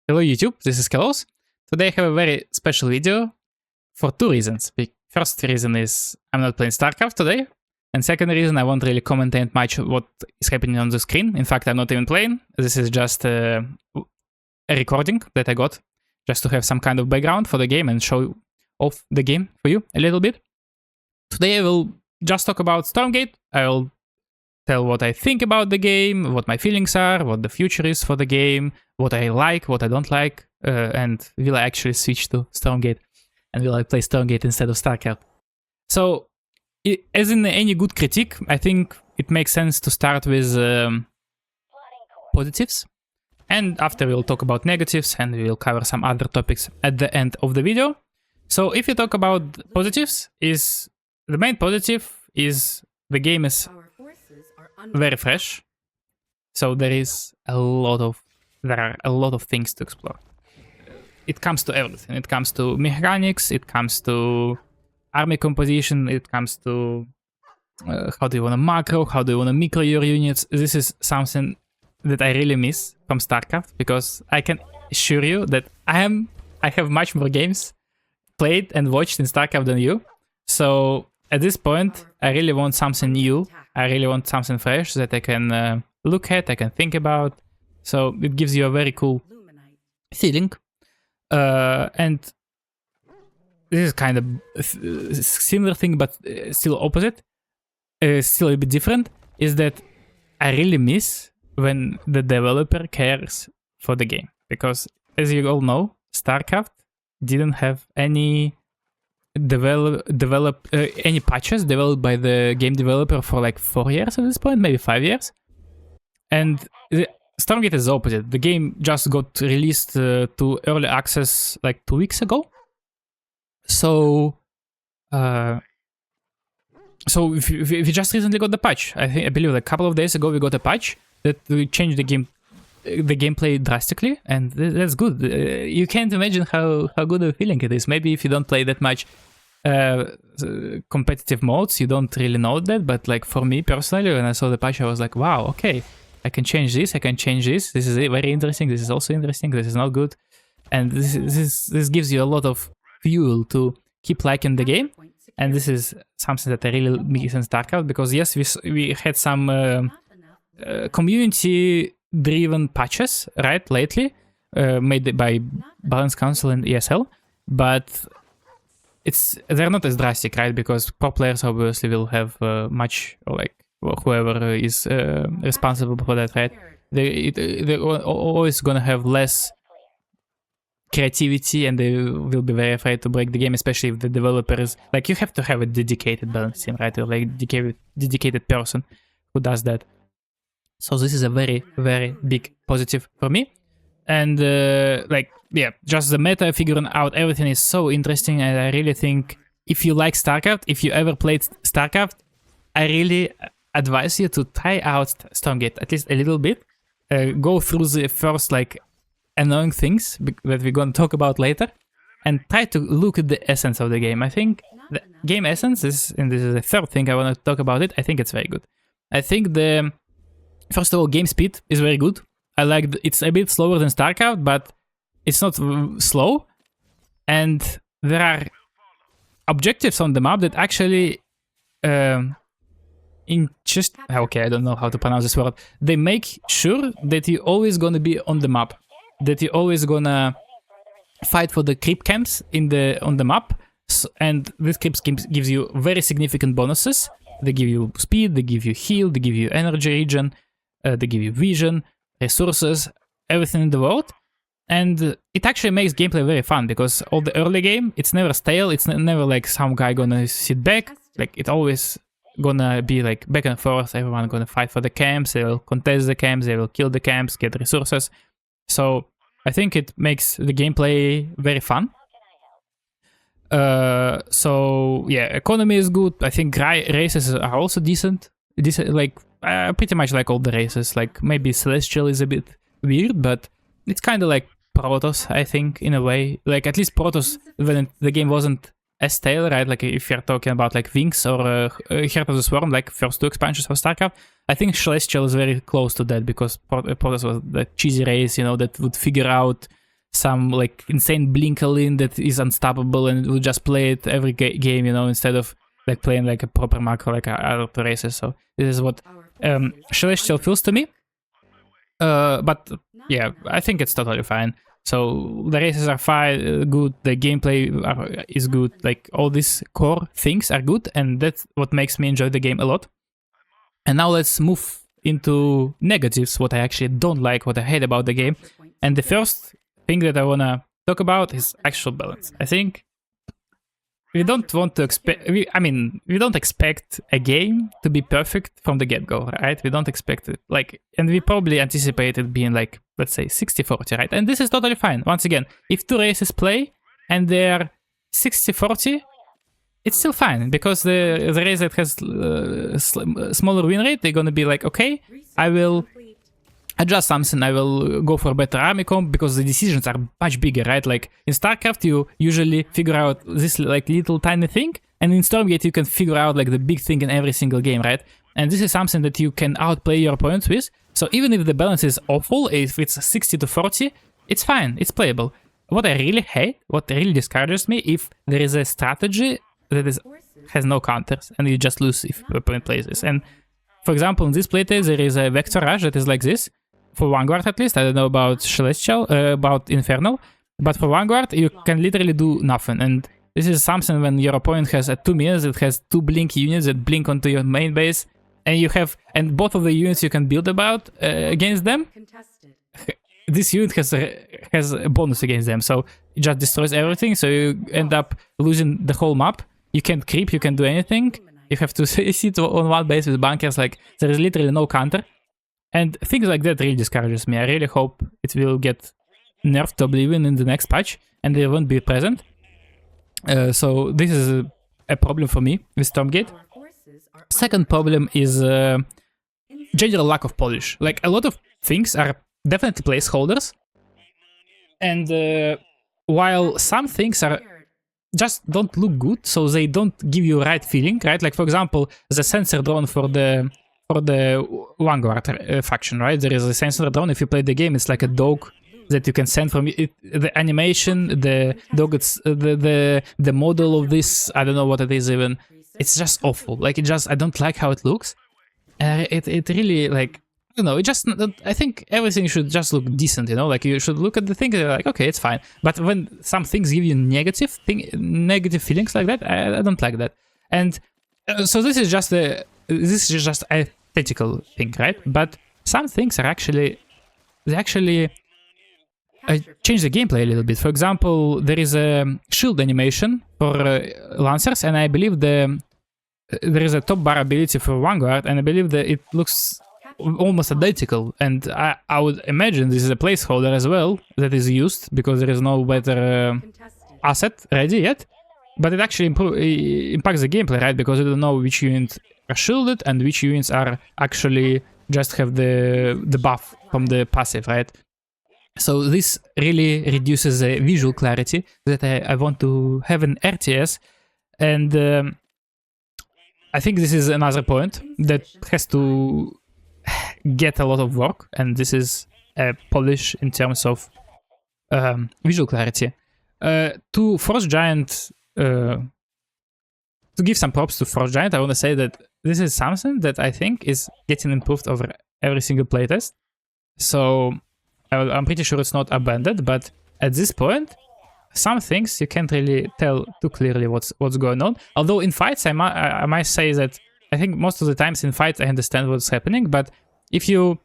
Hello YouTube, this is SKillous. Today I have a very special video for two reasons. The first reason is I'm not playing StarCraft today, and second reason I won't really commentate much what is happening on the screen. In fact, I'm not even playing. This is just a recording that I got just to have some kind of background for the game and show off the game for you a little bit. Today I will just talk about Stormgate. I will tell what I think about the game, what my feelings are, what the future is for the game, what I like, what I don't like, and will I actually switch to Stormgate, and will I play Stormgate instead of StarCraft. So, as in any good critique, I think it makes sense to start with positives, and after we'll talk about negatives, and we'll cover some other topics at the end of the video. So if you talk about positives, the main positive is the game is very fresh, so there are a lot of things to explore. It comes to everything. It comes to mechanics, it comes to army composition, it comes to how do you want to macro, how do you want to micro your units. This is something that I really miss from StarCraft, because I can assure you that I have much more games played and watched in StarCraft than you. So at this point, I really want something new. I really want something fresh that I can look at, I can think about. So it gives you a very cool feeling. And this is kind of a similar thing, but still opposite. Still a bit different, is that I really miss when the developer cares for the game. Because as you all know, StarCraft didn't have any any patches developed by the game developer for like 4 years at this point, maybe 5 years. And Stormgate is the opposite. The game just got released to early access like 2 weeks ago. So we just recently got the patch. I believe like a couple of days ago we got a patch that changed the gameplay drastically, and that's good. You can't imagine how good a feeling it is. Maybe if you don't play that much competitive modes, you don't really know that, but like for me personally, when I saw the patch, I was like, wow, okay, I can change this, I can change this. This is very interesting. This is also interesting. This is not good, and this gives you a lot of fuel to keep liking the game. And this is something that I really miss in StarCraft, because yes, we had some community-driven patches, right, lately, made by Balance Council and ESL, but they're not as drastic, right? Because pro players obviously will have much, or like whoever is responsible for that, right? They're always gonna have less creativity, and they will be very afraid to break the game, especially if the developer is like, you have to have a dedicated balance team, right? Or like dedicated person who does that. So this is a very, very big positive for me. And like, yeah, just the meta, figuring out everything is so interesting. And I really think if you like StarCraft, if you ever played StarCraft, I really advise you to try out Stormgate at least a little bit. Go through the first like annoying things that we're going to talk about later, and try to look at the essence of the game. I think the game essence is, and this is the third thing I want to talk about it, I think it's very good. I think first of all, game speed is very good. I like it's a bit slower than StarCraft, but it's not slow. And there are objectives on the map that actually, okay, I don't know how to pronounce this word. They make sure that you're always gonna be on the map, that you're always gonna fight for the creep camps on the map. And this creep gives you very significant bonuses. They give you speed, they give you heal, they give you energy regen. They give you vision, resources, everything in the world. And it actually makes gameplay very fun, because all the early game, it's never stale, it's never like some guy gonna sit back. Like, it always gonna be like back and forth, everyone gonna fight for the camps, they will contest the camps, they will kill the camps, get resources. So I think it makes the gameplay very fun. So yeah, economy is good. I think races are also decent, like pretty much like all the races. Like maybe Celestial is a bit weird, but it's kind of like Protoss, I think, in a way. Like at least Protoss, when the game wasn't as stale, right? Like if you're talking about like Wings or Heart of the Swarm, like first two expansions of StarCraft, I think Celestial is very close to that, because Protoss was the cheesy race, you know, that would figure out some like insane blinker that is unstoppable and will just play it every game, you know, instead of like playing like a proper macro like other races. So this is what Celestial feels to me. But yeah, I think it's totally fine. So the races are fine, good, the gameplay is good, like all these core things are good, and that's what makes me enjoy the game a lot. And now let's move into negatives, what I actually don't like, what I hate about the game. And the first thing that I wanna talk about is actual balance. I think we don't want to expect, we don't expect a game to be perfect from the get-go, right? We don't expect it, like, and we probably anticipated being like, let's say 60-40, right? And this is totally fine. Once again, if two races play and they're 60-40, it's still fine, because the race that has smaller win rate, they're gonna be like, okay, I will adjust something, I will go for a better army comp, because the decisions are much bigger, right? Like in StarCraft, you usually figure out this like little tiny thing, and in Stormgate you can figure out like the big thing in every single game, right? And this is something that you can outplay your opponents with. So even if the balance is awful, if it's 60-40, it's fine, it's playable. What I really hate, what really discourages me, if there is a strategy that has no counters and you just lose if your opponent plays this. And for example, in this playtest there is a Vector Rush that is like this. For Vanguard at least, I don't know about Celestial, about Infernal, but for Vanguard you can literally do nothing. And this is something when your opponent has 2 minions, it has 2 blink units that blink onto your main base, and you have, and both of the units you can build about against them. This unit has a bonus against them, so it just destroys everything, so you end up losing the whole map. You can't creep, you can't do anything. You have to sit on one base with bunkers, like there is literally no counter. And things like that really discourages me. I really hope it will get nerfed to oblivion in the next patch and they won't be present. So this is a problem for me with Stormgate. Second problem is general lack of polish. Like a lot of things are definitely placeholders, and while some things are just don't look good, so they don't give you right feeling, right? Like for example, the sensor drone for the Vanguard faction, right? There is a sensor drone. If you play the game, it's like a dog that you can send from it. The animation, the dog, it's the model of this. I don't know what it is even. It's just awful. Like I don't like how it looks. It really like. You know, it just, I think everything should just look decent, you know, like you should look at the thing and you're like, okay, it's fine. But when some things give you negative feelings like that, I don't like that. And so this is just a aesthetical thing, right? But some things are actually, they actually change the gameplay a little bit. For example, there is a shield animation for Lancers, and I believe there is a top bar ability for Vanguard, and I believe that it looks almost identical, and I would imagine this is a placeholder as well that is used because there is no better asset ready yet, but it actually impacts the gameplay, right? Because you don't know which units are shielded and which units are actually just have the buff from the passive, right? So this really reduces the visual clarity that I want to have in RTS, and I think this is another point that has to get a lot of work, and this is a polish in terms of visual clarity. To Force Giant, to give some props to Force Giant, I want to say that this is something that I think is getting improved over every single playtest. So I'm pretty sure it's not abandoned, but at this point, some things you can't really tell too clearly what's going on. Although in fights, I might say that I think most of the times in fights I understand what's happening, but if you,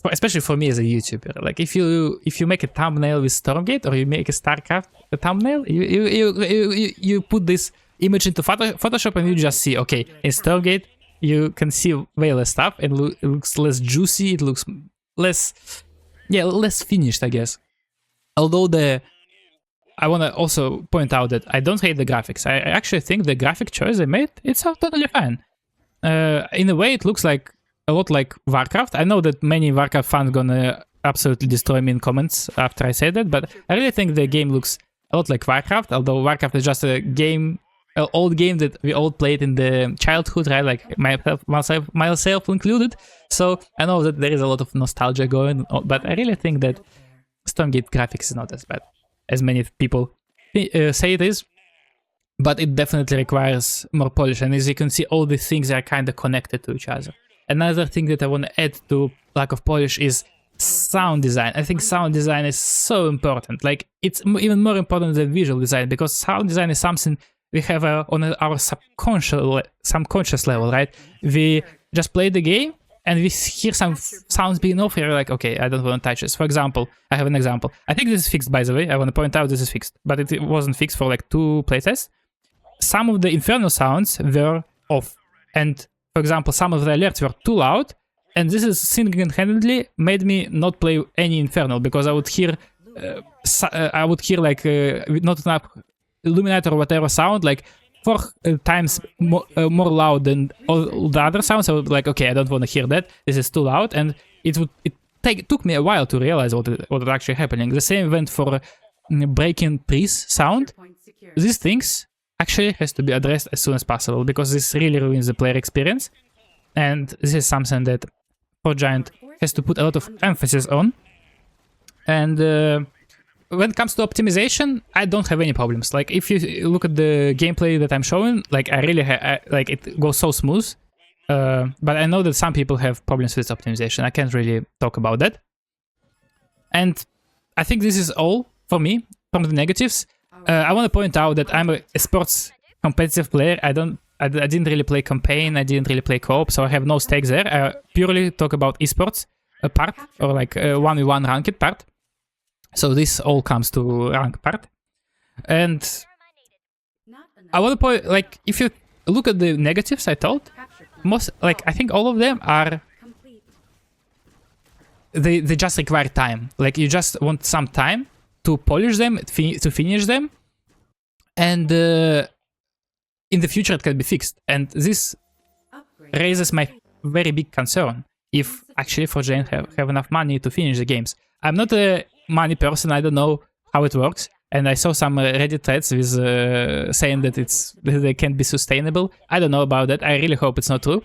especially for me as a YouTuber, like if you make a thumbnail with Stormgate or you make a StarCraft thumbnail, you put this image into Photoshop and you just see, okay, in Stormgate you can see way less stuff, and it looks less juicy, it looks less finished, I guess. Although I want to also point out that I don't hate the graphics. I actually think the graphic choice they made, it's totally fine. In a way, it looks like a lot like Warcraft. I know that many Warcraft fans gonna absolutely destroy me in comments after I say that, but I really think the game looks a lot like Warcraft, although Warcraft is just a game, an old game that we all played in the childhood, right? Like myself included. So I know that there is a lot of nostalgia going on, but I really think that Stormgate graphics is not as bad as many people say it is, but it definitely requires more polish. And as you can see, all these things are kind of connected to each other. Another thing that I want to add to lack of polish is sound design. I think sound design is so important. Like, it's even more important than visual design, because sound design is something we have on our subconscious level, right? We just play the game and we hear some sounds being off, and you're like, okay, I don't want to touch this. For example, I have an example. I think this is fixed, by the way. I want to point out this is fixed, but it wasn't fixed for like 2 playtests. Some of the infernal sounds were off, and for example, some of the alerts were too loud, and this is single-handedly made me not play any infernal, because I would hear like not enough illuminate or whatever sound, like 4 times more loud than all the other sounds. I would like, okay, I don't want to hear that. This is too loud, and it took me a while to realize what is actually happening. The same went for breaking trees sound. These things actually has to be addressed as soon as possible, because this really ruins the player experience, and this is something that Giant has to put a lot of emphasis on. And when it comes to optimization, I don't have any problems. Like, if you look at the gameplay that I'm showing, like, I really like, it goes so smooth. But I know that some people have problems with optimization. I can't really talk about that. And I think this is all for me from the negatives. I want to point out that I'm a sports competitive player. I didn't really play campaign. I didn't really play co-op, so I have no stakes there. I purely talk about esports part, or like 1v1 ranked part. So this all comes to rank part. And I want to point, like, if you look at the negatives I told, I think all of them are, they just require time. Like, you just want some time to polish them, to finish them, and in the future it can be fixed. And this raises my very big concern, if actually Giant have enough money to finish the games. I'm not a money person, I don't know how it works, and I saw some Reddit threads with saying that they can't be sustainable. I don't know about that. I really hope it's not true.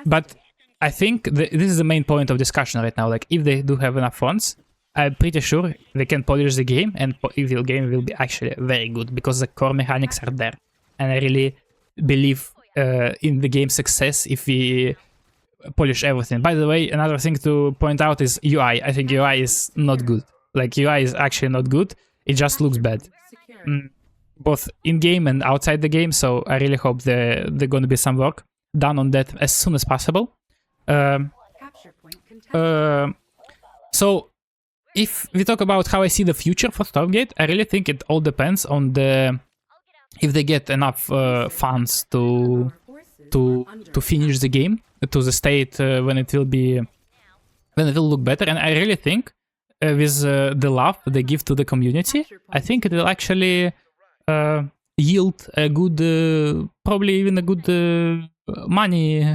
But I think this is the main point of discussion right now. Like, if they do have enough funds, I'm pretty sure they can polish the game, and the game will be actually very good, because the core mechanics are there. And I really believe in the game's success if we polish everything. By the way, another thing to point out is UI. I think UI is not good. Like, UI is actually not good. It just looks bad, both in-game and outside the game. So I really hope there's going to be some work done on that as soon as possible. So if we talk about how I see the future for Stormgate, I really think it all depends on if they get enough funds to finish the game to the state when it will look better. And I really think with the love they give to the community, I think it will actually yield a good, probably even a good money,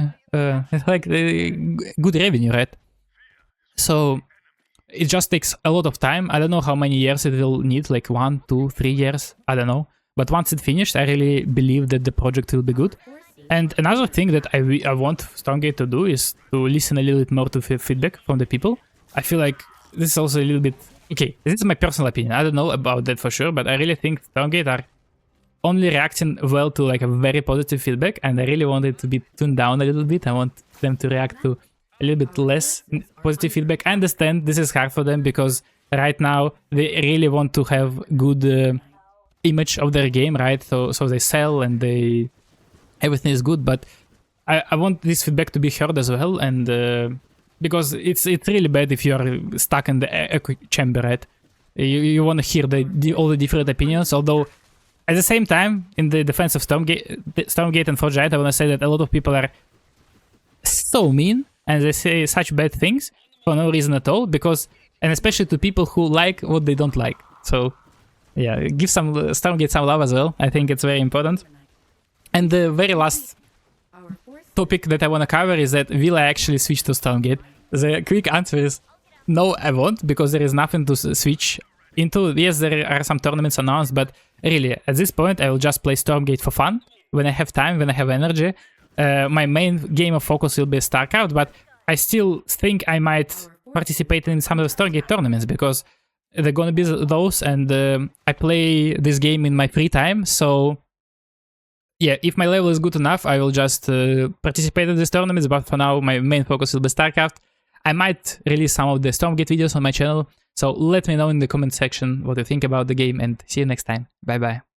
like good revenue, right? So it just takes a lot of time. I don't know how many years it will need, like 1, 2, 3 years, I don't know. But once it's finished, I really believe that the project will be good. And another thing that I want Stormgate to do is to listen a little bit more to feedback from the people. I feel like this is also a little bit... Okay, this is my personal opinion. I don't know about that for sure, but I really think Stormgate are only reacting well to like a very positive feedback, and I really want it to be tuned down a little bit. I want them to react to a little bit less positive feedback. I understand this is hard for them, because right now they really want to have good... image of their game, right? So they sell and everything is good, but I want this feedback to be heard as well, and because it's really bad if you are stuck in the echo chamber, right? You want to hear all the different opinions, although at the same time, in the defense of Stormgate and Giant, I want to say that a lot of people are so mean and they say such bad things for no reason at all, and especially to people who like what they don't like. So yeah, give Stormgate some love as well. I think it's very important. And the very last topic that I want to cover is that will I actually switch to Stormgate? The quick answer is no, I won't, because there is nothing to switch into. Yes, there are some tournaments announced, but really, at this point, I will just play Stormgate for fun. When I have time, when I have energy. My main game of focus will be StarCraft, but I still think I might participate in some of the Stormgate tournaments, because they're gonna be those, and I play this game in my free time, so yeah, if my level is good enough, I will just participate in these tournaments, but for now, my main focus will be StarCraft. I might release some of the Stormgate videos on my channel, so let me know in the comment section what you think about the game, and see you next time. Bye bye.